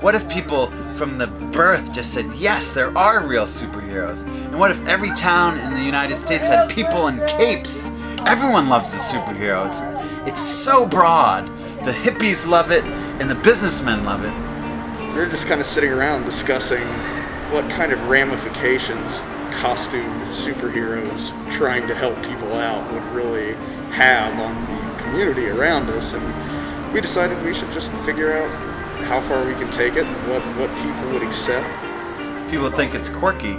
What if people from the birth just said, yes, there are real superheroes? And what if every town in the United States had people in capes? Everyone loves a superhero. It's so broad. The hippies love it, and the businessmen love it. We were just kind of sitting around discussing what kind of ramifications costumed superheroes trying to help people out would really have on the community around us, and we decided we should just figure out how far we can take it, what people would accept. People think it's quirky,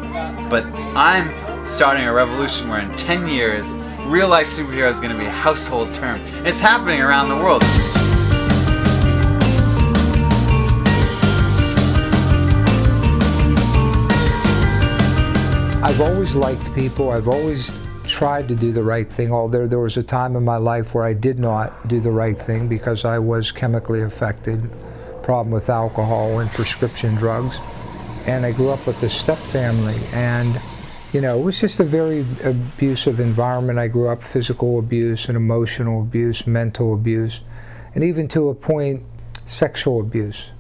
but I'm starting a revolution where in 10 years, real-life superhero is going to be a household term. It's happening around the world. I've always liked people. I've always tried to do the right thing, although there was a time in my life where I did not do the right thing because I was chemically affected, problem with alcohol and prescription drugs. And I grew up with a step family, and you know, it was just a very abusive environment. I grew up physical abuse and emotional abuse, mental abuse, and even to a point, sexual abuse.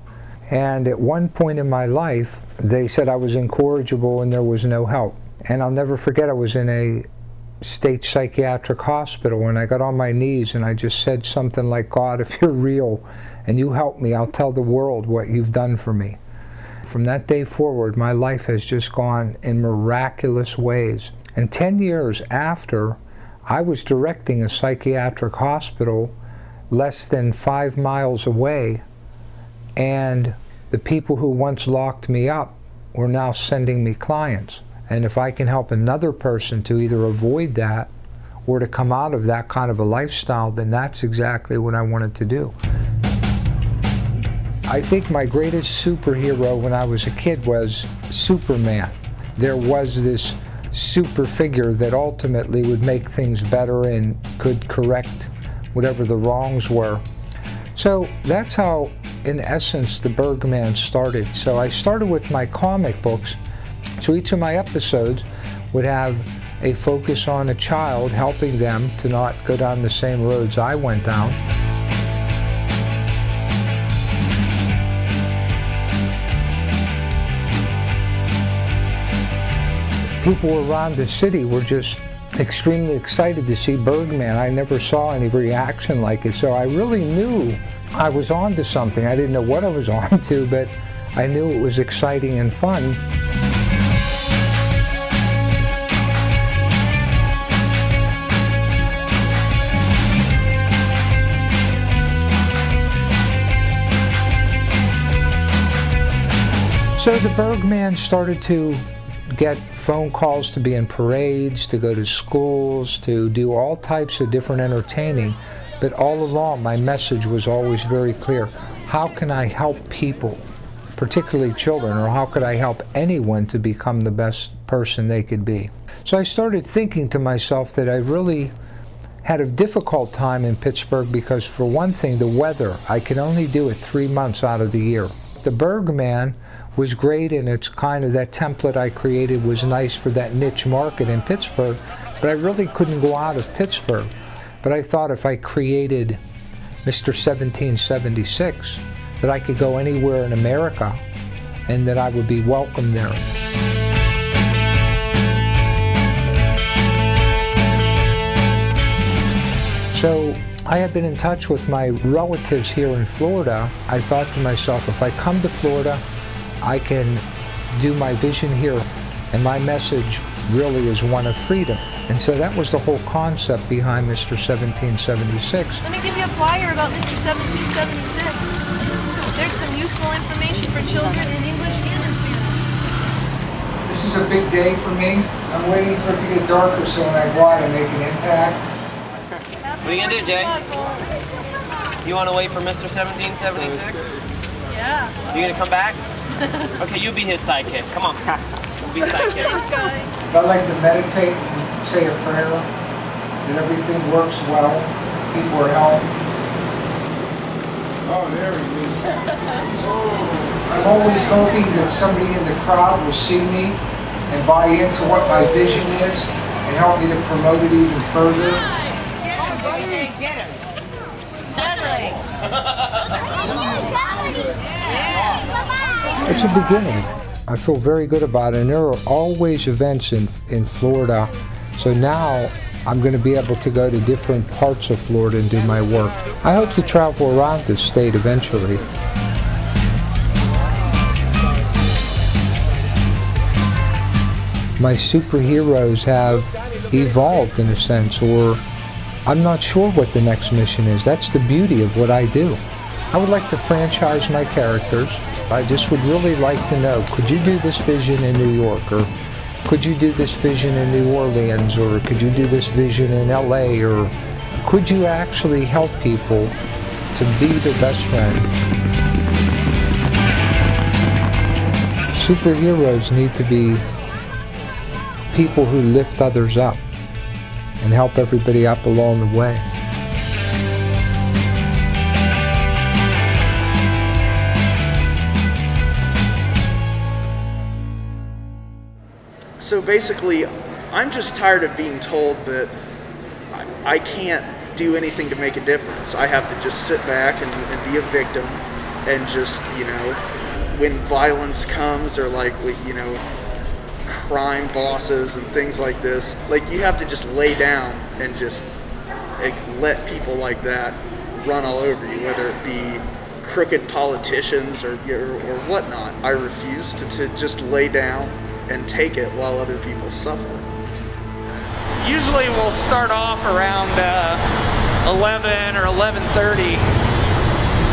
And at one point in my life, they said I was incorrigible and there was no help. And I'll never forget, I was in a state psychiatric hospital and I got on my knees and I just said something like, God, if you're real and you help me, I'll tell the world what you've done for me. From that day forward, my life has just gone in miraculous ways. And 10 years after, I was directing a psychiatric hospital less than 5 miles away, and the people who once locked me up were now sending me clients. And if I can help another person to either avoid that or to come out of that kind of a lifestyle, then that's exactly what I wanted to do. I think my greatest superhero when I was a kid was Superman. There was this super figure that ultimately would make things better and could correct whatever the wrongs were. So that's how, in essence, the Bergman started. So I started with my comic books. So each of my episodes would have a focus on a child, helping them to not go down the same roads I went down. People around the city were just extremely excited to see Bergman. I never saw any reaction like it, so I really knew I was on to something. I didn't know what I was on to, but I knew it was exciting and fun. So the Bergman started to get phone calls to be in parades, to go to schools, to do all types of different entertaining. But all along, my message was always very clear. How can I help people, particularly children, or how could I help anyone to become the best person they could be? So I started thinking to myself that I really had a difficult time in Pittsburgh because, for one thing, the weather, I could only do it 3 months out of the year. The Bergman was great, and it's kind of that template I created was nice for that niche market in Pittsburgh, but I really couldn't go out of Pittsburgh. But I thought if I created Mr. 1776, that I could go anywhere in America and that I would be welcome there. So I had been in touch with my relatives here in Florida. I thought to myself, if I come to Florida, I can do my vision here, and my message really is one of freedom. And so that was the whole concept behind Mr. 1776. Let me give you a flyer about Mr. 1776. There's some useful information for children in English and in Spanish. This is a big day for me. I'm waiting for it to get darker so when I go out I make an impact. What are you going to do, Jay? You want to wait for Mr. 1776? Yeah. You going to come back? Okay, you be his sidekick. Come on. We'll be sidekick. Thanks, guys. I like to meditate and say a prayer that everything works well, people are helped. Oh, there he is. I'm always hoping that somebody in the crowd will see me and buy into what my vision is and help me to promote it even further. Deadly. It's a beginning. I feel very good about it, and there are always events in Florida. So now I'm going to be able to go to different parts of Florida and do my work. I hope to travel around this state eventually. My superheroes have evolved in a sense, or I'm not sure what the next mission is. That's the beauty of what I do. I would like to franchise my characters. I just would really like to know, could you do this vision in New York, or could you do this vision in New Orleans, or could you do this vision in LA, or could you actually help people to be their best friend? Superheroes need to be people who lift others up and help everybody up along the way. So basically, I'm just tired of being told that I can't do anything to make a difference. I have to just sit back and be a victim, and just, you know, when violence comes, or like, you know, crime bosses and things like this, like, you have to just lay down and just let people like that run all over you, whether it be crooked politicians or whatnot. I refuse to just lay down and take it while other people suffer. Usually we'll start off around 11 or 11:30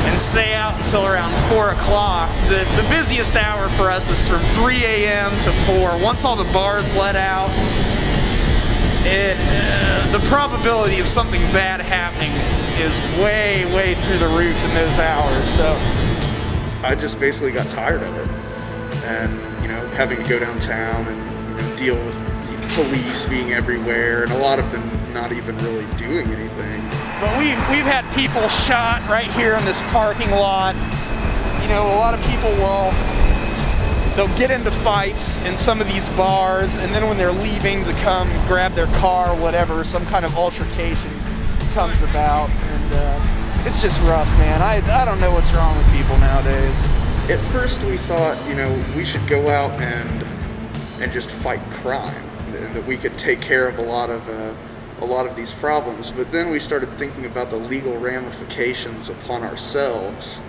and stay out until around 4 o'clock. The busiest hour for us is from 3 a.m. to 4. Once all the bars let out, the probability of something bad happening is way through the roof in those hours. So I just basically got tired of it, and, you know, having to go downtown and, you know, deal with police being everywhere, and a lot of them not even really doing anything. But we've had people shot right here in this parking lot. You know, a lot of people they'll get into fights in some of these bars, and then when they're leaving to come grab their car or whatever, some kind of altercation comes about, and it's just rough, man. I don't know what's wrong with people nowadays. At first we thought, you know, we should go out and just fight crime, and that we could take care of a lot of these problems. But then we started thinking about the legal ramifications upon ourselves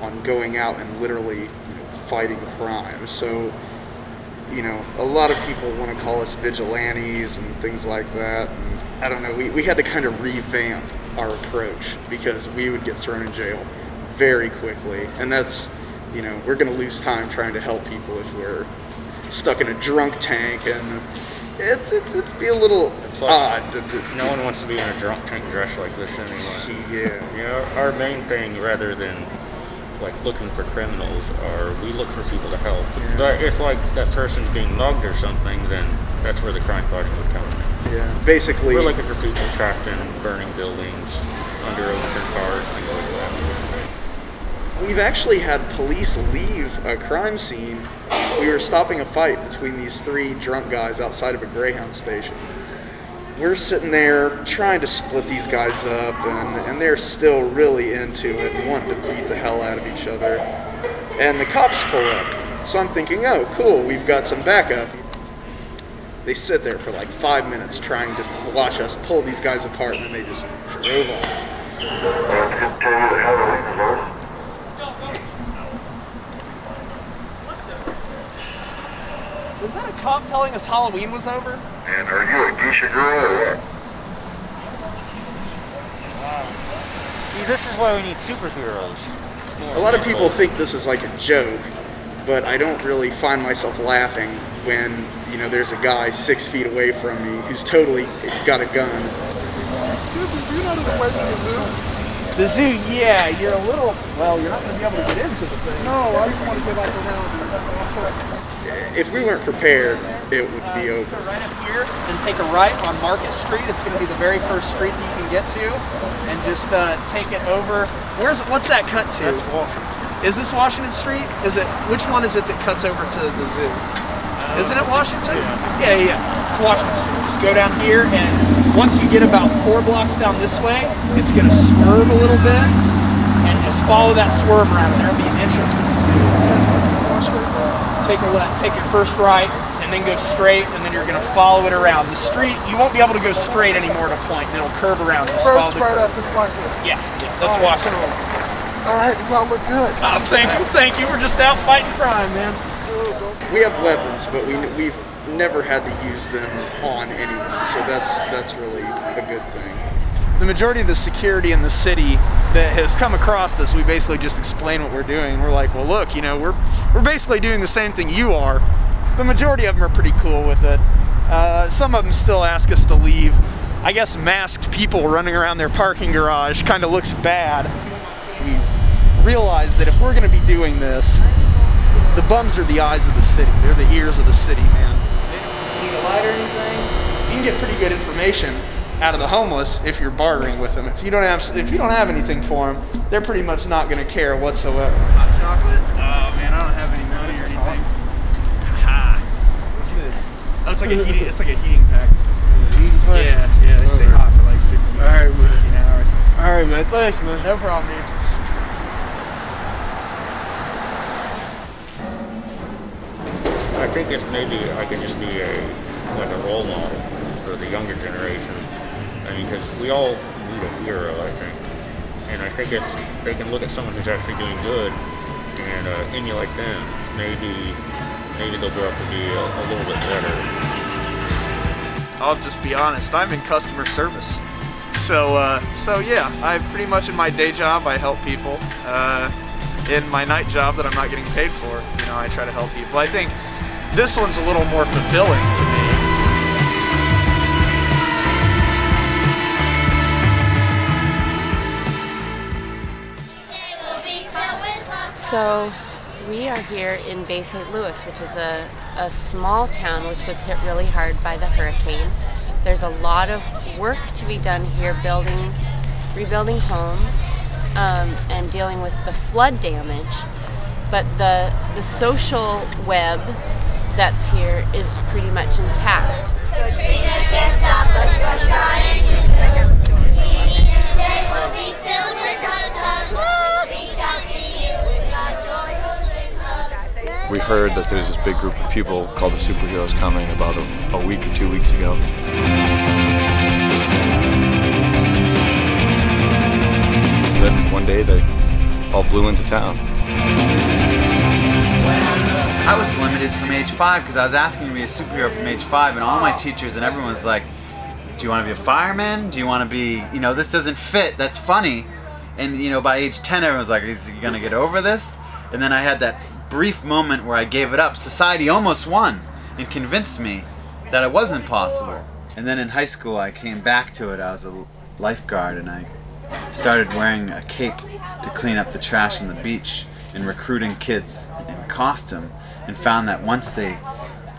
on going out and literally, you know, fighting crime. So, you know, a lot of people want to call us vigilantes and things like that. And I don't know, we had to kind of revamp our approach, because we would get thrown in jail very quickly. And that's, you know, we're going to lose time trying to help people if we're stuck in a drunk tank, and it's be a little odd. No one wants to be in a drunk tank dressed like this anyway. Yeah. You know, our main thing, rather than like looking for criminals, we look for people to help. Yeah. But if like that person's being mugged or something, then that's where the crime fighting would come in. Yeah. Basically, we're looking for people trapped in burning buildings, under overturned cars, things like that. we've actually had police leave a crime scene. We were stopping a fight between these three drunk guys outside of a Greyhound station. We're sitting there trying to split these guys up, and they're still really into it and wanting to beat the hell out of each other. And the cops pull up. So I'm thinking, oh, cool, we've got some backup. They sit there for like 5 minutes trying to watch us pull these guys apart, and then they just drove off. Was that a cop telling us Halloween was over? And are you a geisha girl or what? See, this is why we need superheroes. A lot of people think this is like a joke, but I don't really find myself laughing when, you know, there's a guy 6 feet away from me who's totally got a gun. Excuse me, do you know the way to the zoo? The zoo, yeah, you're a little, well, you're not going to be able to get into the thing. No, I just want to get like around this. If we weren't prepared, it would be over. Right up here, then take a right on Market Street. It's going to be the very first street that you can get to, and just take it over. What's that cut to? That's Washington. Is this Washington Street? Is it? Which one is it that cuts over to the zoo? Isn't it Washington? Yeah. It's Washington Street. Just go down here, and once you get about 4 blocks down this way, it's going to swerve a little bit, and just follow that swerve around, and there'll be an entrance to the zoo. take a left, take your first right, and then go straight, and then you're going to follow it around. The street, you won't be able to go straight anymore at a point, and it'll curve around. Just follow First the right curve. at this light here. Yeah, let's walk it. All right, you all look good. Oh, thank you. We're just out fighting crime, man. We have weapons, but we've never had to use them on anyone, so that's really a good thing. The majority of the security in the city that has come across this, we basically just explain what we're doing. We're like, well, look, you know, we're basically doing the same thing you are. The majority of them are pretty cool with it. Some of them still ask us to leave. I guess masked people running around their parking garage kind of looks bad. We've realized that if we're going to be doing this, the bums are the eyes of the city. They're the ears of the city, man. They don't need a light or anything. You can get pretty good information out of the homeless if you're bartering with them. If you don't have anything for them, they're pretty much not going to care whatsoever. Hot chocolate? Oh man, I don't have any money or anything. Ha! What's this? Oh, it's like a heating pack. Yeah, they stay hot for like 16 hours. All right, man. Thanks, man. No problem, dude. I think it's maybe I can just be like a role model for the younger generation. I mean, because we all need a hero, I think. And I think they can look at someone who's actually doing good and emulate them. Maybe they'll grow up to be a little bit better. I'll just be honest, I'm in customer service. So yeah, I pretty much in my day job, I help people. In my night job that I'm not getting paid for, you know, I try to help people. I think this one's a little more fulfilling to me. So we are here in Bay St. Louis, which is a small town which was hit really hard by the hurricane. There's a lot of work to be done here rebuilding homes and dealing with the flood damage. But the social web that's here is pretty much intact. We heard that there's this big group of people called the Superheroes coming about a week or 2 weeks ago. Then one day they all blew into town. I was limited from age 5 because I was asking to be a superhero from age 5, and all my teachers and everyone was like, do you want to be a fireman? Do you want to be, you know, this doesn't fit, that's funny. And you know, by age 10 everyone was like, is he gonna get over this? And then I had that brief moment where I gave it up. Society almost won and convinced me that it wasn't possible. And then in high school I came back to it. I was a lifeguard and I started wearing a cape to clean up the trash on the beach and recruiting kids in costume, and found that once they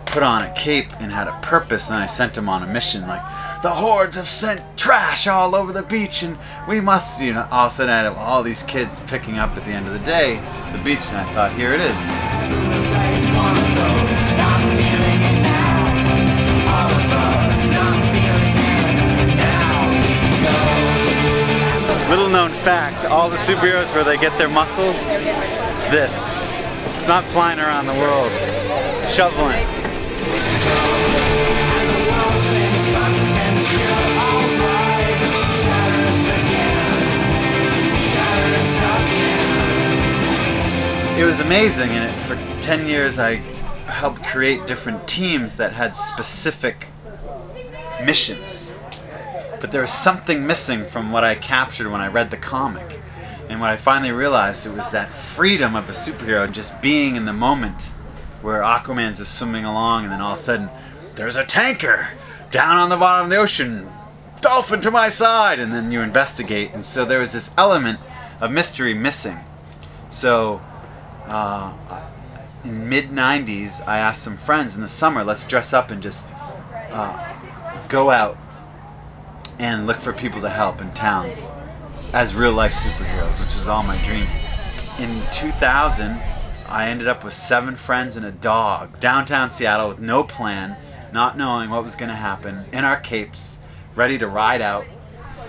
put on a cape and had a purpose, then I sent them on a mission like, the hordes have sent trash all over the beach and we must, you know, all of a sudden I had all these kids picking up at the end of the day the beach, and I thought, here it is. Little known fact, all the superheroes where they get their muscles, it's this. It's not flying around the world, shoveling. It was amazing, and for 10 years I helped create different teams that had specific missions. But there was something missing from what I captured when I read the comic. And what I finally realized, it was that freedom of a superhero, just being in the moment where Aquaman's just swimming along and then all of a sudden, there's a tanker down on the bottom of the ocean, dolphin to my side, and then you investigate. And so there was this element of mystery missing. So in mid-90s, I asked some friends in the summer, let's dress up and just go out and look for people to help in towns as real-life superheroes, which was all my dream. In 2000, I ended up with 7 friends and a dog, downtown Seattle with no plan, not knowing what was going to happen, in our capes, ready to ride out.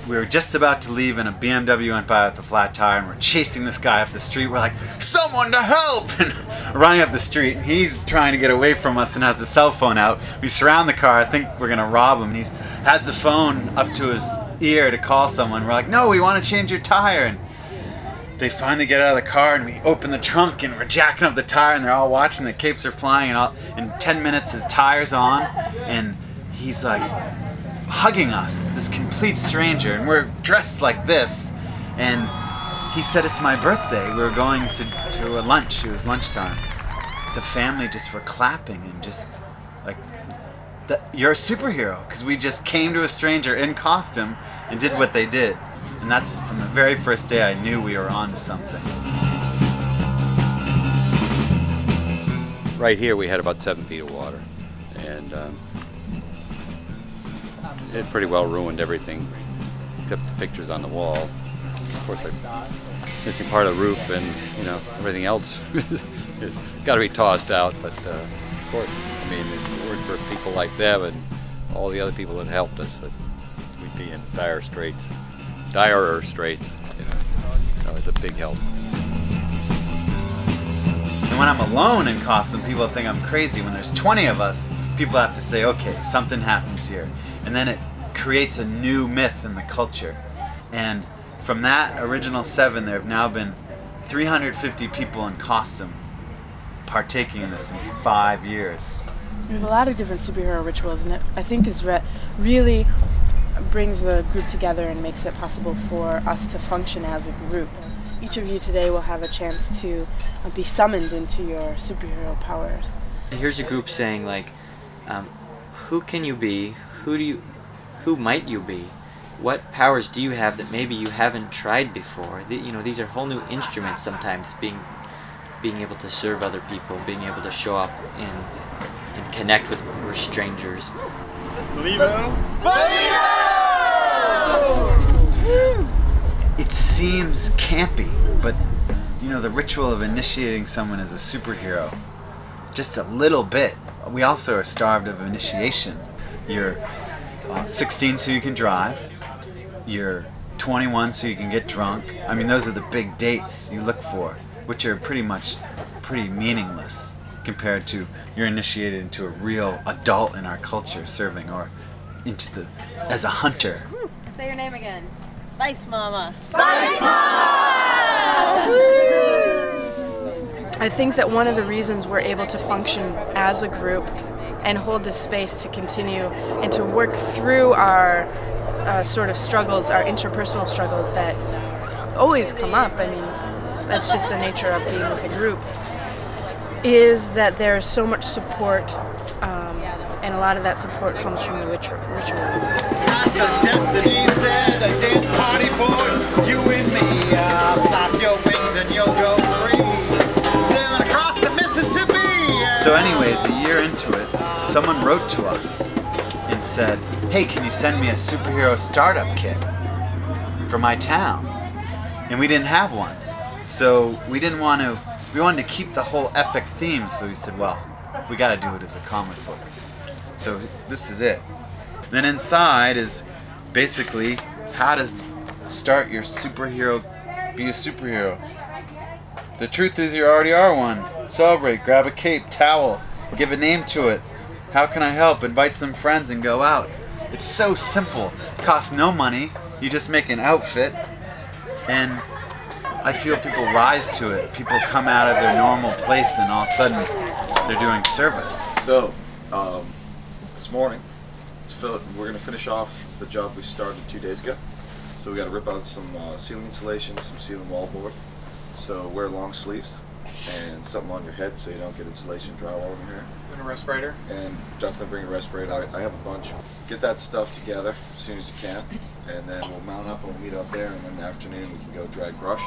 we were just about to leave and a BMW went by with a flat tire and we're chasing this guy up the street. We're like, someone to help! And running up the street. And he's trying to get away from us and has the cell phone out. We surround the car. I think we're going to rob him. He has the phone up to his ear to call someone. We're like, no, we want to change your tire. And they finally get out of the car and we open the trunk and we're jacking up the tire and they're all watching. The capes are flying and in 10 minutes his tire's on and he's like hugging us, this complete stranger, and we're dressed like this. And he said it's my birthday. We were going to a lunch. It was lunchtime. The family just were clapping and just like, you're a superhero, because we just came to a stranger in costume and did what they did. And that's from the very first day I knew we were on to something. Right here we had about 7 feet of water, and it pretty well ruined everything except the pictures on the wall. Of course, I'm missing part of the roof, and everything else has got to be tossed out. But of course, I mean, if it weren't for people like them and all the other people that helped us, we'd be in direr straits. It's a big help. And when I'm alone in costume, people think I'm crazy. When there's 20 of us, people have to say, okay, something happens here. And then it creates a new myth in the culture. And from that original 7, there have now been 350 people in costume partaking in this in 5 years. We have a lot of different superhero rituals, and it, I think, is really brings the group together and makes it possible for us to function as a group. Each of you today will have a chance to be summoned into your superhero powers. And here's a group saying, like, who can you be? Who might you be? What powers do you have that maybe you haven't tried before? These are whole new instruments sometimes, being able to serve other people, being able to show up and connect with strangers. It seems campy, but the ritual of initiating someone as a superhero, just a little bit. We also are starved of initiation. You're 16 so you can drive. You're 21 so you can get drunk. I mean, those are the big dates you look for, which are pretty meaningless compared to you're initiated into a real adult in our culture serving, or as a hunter. Say your name again. Spice Mama. Spice Mama! I think that one of the reasons we're able to function as a group and hold this space to continue and to work through our sort of struggles, our interpersonal struggles that always come up, I mean, that's just the nature of being with a group, is that there's so much support, and a lot of that support comes from the rituals. Destiny said a dance party for you and me. Flap your wings and you'll go free. Sailing across the Mississippi. So anyways, a year into it, someone wrote to us and said, hey, can you send me a superhero startup kit for my town? And we didn't have one. So we wanted to keep the whole epic theme, so we said, well, we gotta do it as a comic book. So this is it. Then inside is basically how to start your be a superhero. The truth is you already are one. Celebrate, grab a cape, towel, give a name to it. How can I help? Invite some friends and go out. It's so simple. It costs no money. You just make an outfit, and I feel people rise to it. People come out of their normal place and all of a sudden they're doing service. So, this morning, we're going to finish off the job we started 2 days ago. So we got to rip out some ceiling insulation, some ceiling wall board. So wear long sleeves and something on your head so you don't get insulation drywall in your hair. And a respirator. And definitely bring a respirator. I have a bunch. Get that stuff together as soon as you can, and then we'll mount up and we'll meet up there, and then in the afternoon we can go drag brush.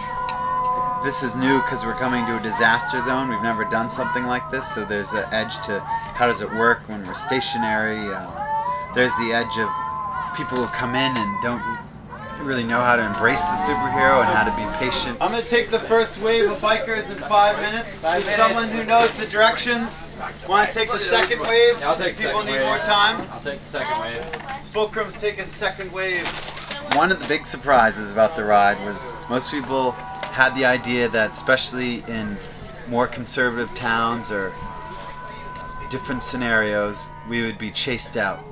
This is new because we're coming to a disaster zone. We've never done something like this, so there's an edge to how does it work when we're stationary. There's the edge of people who come in and don't really know how to embrace the superhero and how to be patient. I'm going to take the first wave of bikers in 5 minutes. Someone who knows the directions want to take the second wave? Yeah, I'll take the People second need wave. more time. I'll take the second wave. Fulcrum's taking second wave one of the big surprises about the ride was most people had the idea that, especially in more conservative towns or different scenarios, we would be chased out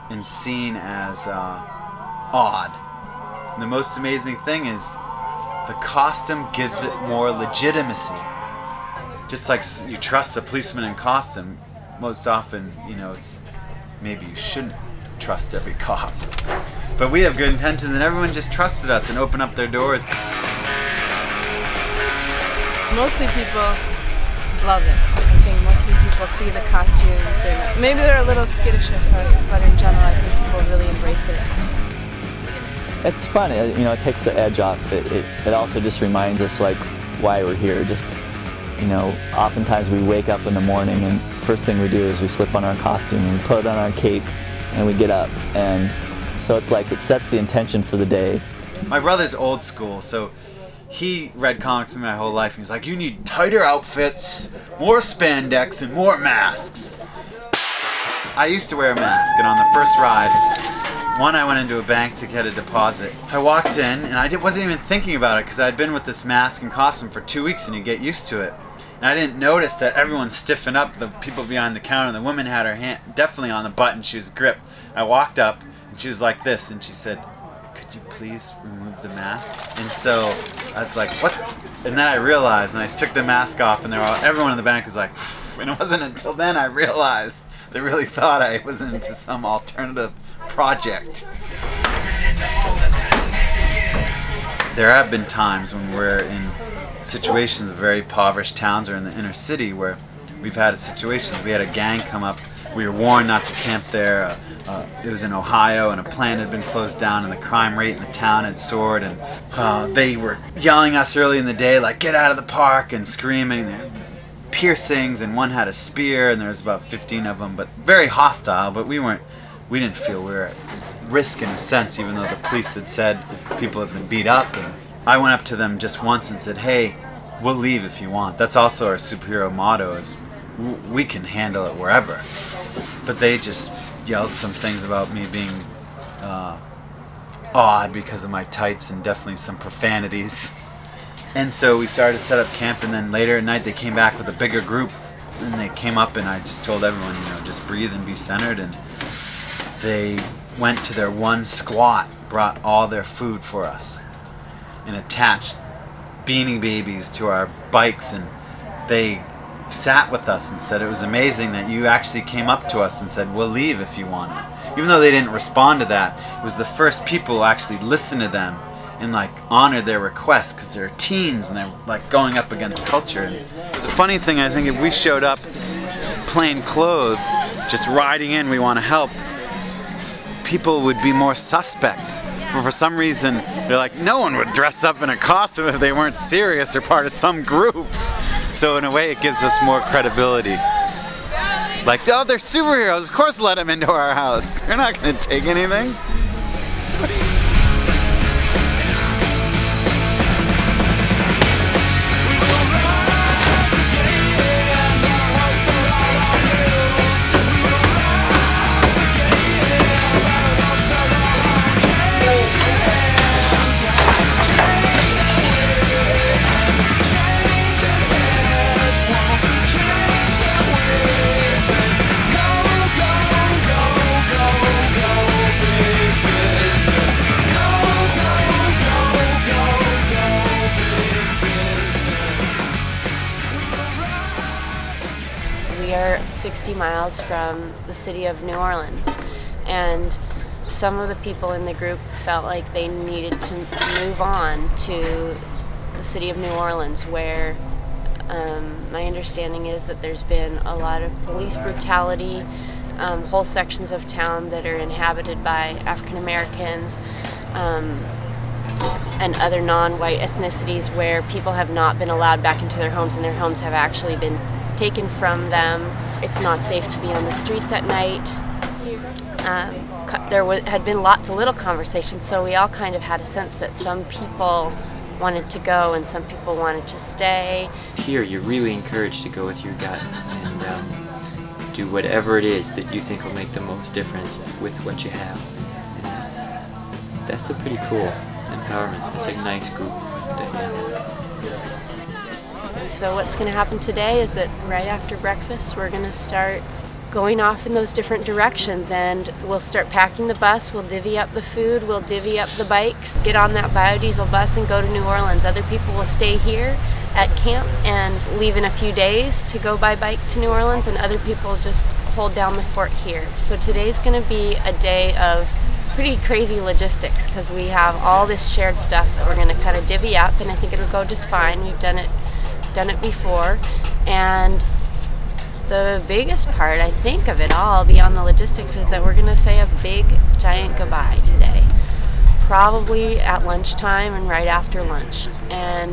and seen as odd. And the most amazing thing is the costume gives it more legitimacy. Just like you trust a policeman in costume, most often, you know, it's maybe you shouldn't trust every cop. But we have good intentions, and everyone just trusted us and opened up their doors. Mostly people love it. I think mostly people see the costumes, and maybe they're a little skittish at first, but in general I think people really embrace it. It's fun, you know, it takes the edge off. It also just reminds us like why we're here. Just, you know, oftentimes we wake up in the morning and first thing we do is we slip on our costume and we put on our cape and we get up, and so it's like it sets the intention for the day. My brother's old school, so he read comics my whole life, and he's like, you need tighter outfits, more spandex, and more masks. I used to wear a mask, and on the first ride, I went into a bank to get a deposit. I walked in, and I wasn't even thinking about it because I'd been with this mask and costume for 2 weeks, and you get used to it. And I didn't notice that everyone stiffened up, the people behind the counter. The woman had her hand definitely on the button. She was gripped. I walked up, and she was like this, and she said, could you please remove the mask? And so I was like, what? And then I realized, and I took the mask off, and everyone in the bank was like, phew. And it wasn't until then I realized they really thought I was into some alternative project. There have been times when we're in situations of very impoverished towns or in the inner city where we've had situations. We had a gang come up. We were warned not to camp there. It was in Ohio, and a plant had been closed down, and the crime rate in the town had soared, and they were yelling at us early in the day, like, get out of the park, and screaming, piercings, and one had a spear, and there was about 15 of them, but very hostile. But we didn't feel we were at risk in a sense, even though the police had said people had been beat up. And I went up to them just once and said, hey, we'll leave if you want. That's also our superhero motto, is we can handle it wherever. But they just yelled some things about me being odd because of my tights, and definitely some profanities. And so we started to set up camp, and then later at night they came back with a bigger group, and they came up, and I just told everyone, you know, just breathe and be centered. And they went to their one squat, brought all their food for us, and attached Beanie Babies to our bikes, and they sat with us and said it was amazing that you actually came up to us and said, we'll leave if you want it. Even though they didn't respond to that, it was the first people who actually listened to them and like honored their requests, because they're teens and they're like going up against culture. And the funny thing, I think, if we showed up plain clothed, just riding in, we want to help, people would be more suspect. But for some reason, they're like, no one would dress up in a costume if they weren't serious or part of some group. So in a way, it gives us more credibility. Like, oh, they're superheroes, of course let them into our house. They're not going to take anything. We are 60 miles from the city of New Orleans, and some of the people in the group felt like they needed to move on to the city of New Orleans, where my understanding is that there's been a lot of police brutality, whole sections of town that are inhabited by African Americans and other non-white ethnicities, where people have not been allowed back into their homes, and their homes have actually been taken from them. It's not safe to be on the streets at night. There had been lots of little conversations, so we all kind of had a sense that some people wanted to go and some people wanted to stay. Here, you're really encouraged to go with your gut and do whatever it is that you think will make the most difference with what you have. And that's a pretty cool empowerment. It's a nice group to have. So what's going to happen today is that right after breakfast we're going to start going off in those different directions, and we'll start packing the bus, we'll divvy up the food, we'll divvy up the bikes, get on that biodiesel bus and go to New Orleans. Other people will stay here at camp and leave in a few days to go by bike to New Orleans, and other people just hold down the fort here. So today's going to be a day of pretty crazy logistics because we have all this shared stuff that we're going to kind of divvy up, and I think it'll go just fine. We've done it before, and the biggest part, I think, of it all, beyond the logistics, is that we're going to say a big, giant goodbye today. Probably at lunchtime and right after lunch. And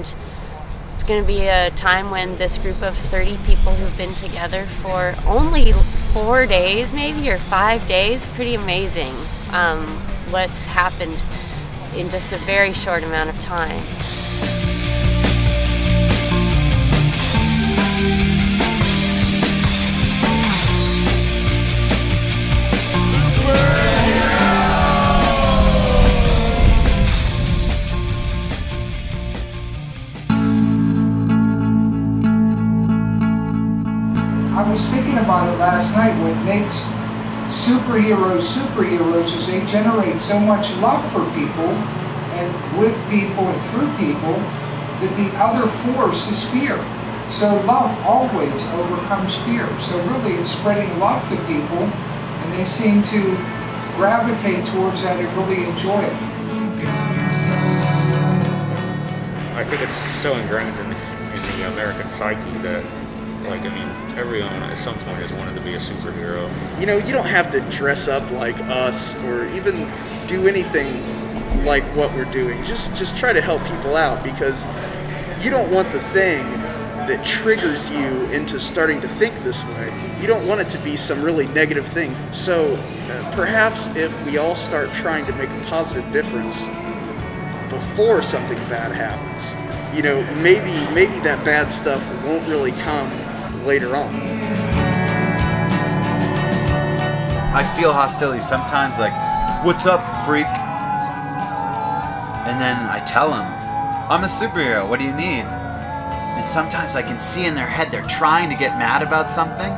it's going to be a time when this group of 30 people who've been together for only 4 days, maybe, or 5 days, pretty amazing what's happened in just a very short amount of time. I was thinking about it last night. What makes superheroes is they generate so much love for people and with people and through people that the other force is fear. So love always overcomes fear. So really it's spreading love to people, and they seem to gravitate towards that and really enjoy it. I think it's so ingrained in the American psyche that, like, I mean, everyone at some point has wanted to be a superhero. You know, you don't have to dress up like us or even do anything like what we're doing. Just try to help people out, because you don't want the thing that triggers you into starting to think this way. You don't want it to be some really negative thing. So perhaps if we all start trying to make a positive difference before something bad happens, you know, maybe that bad stuff won't really come later on. I feel hostility sometimes, like, "What's up, freak?" And then I tell them, "I'm a superhero, what do you need?" And sometimes I can see in their head they're trying to get mad about something,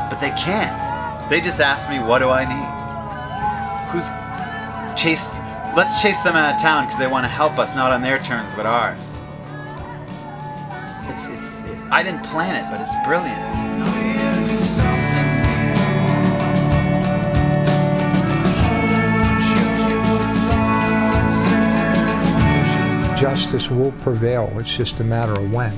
but they can't. They just ask me, "What do I need?" Let's chase them out of town because they want to help us, not on their terms, but ours. I didn't plan it, but it's brilliant. Justice will prevail. It's just a matter of when.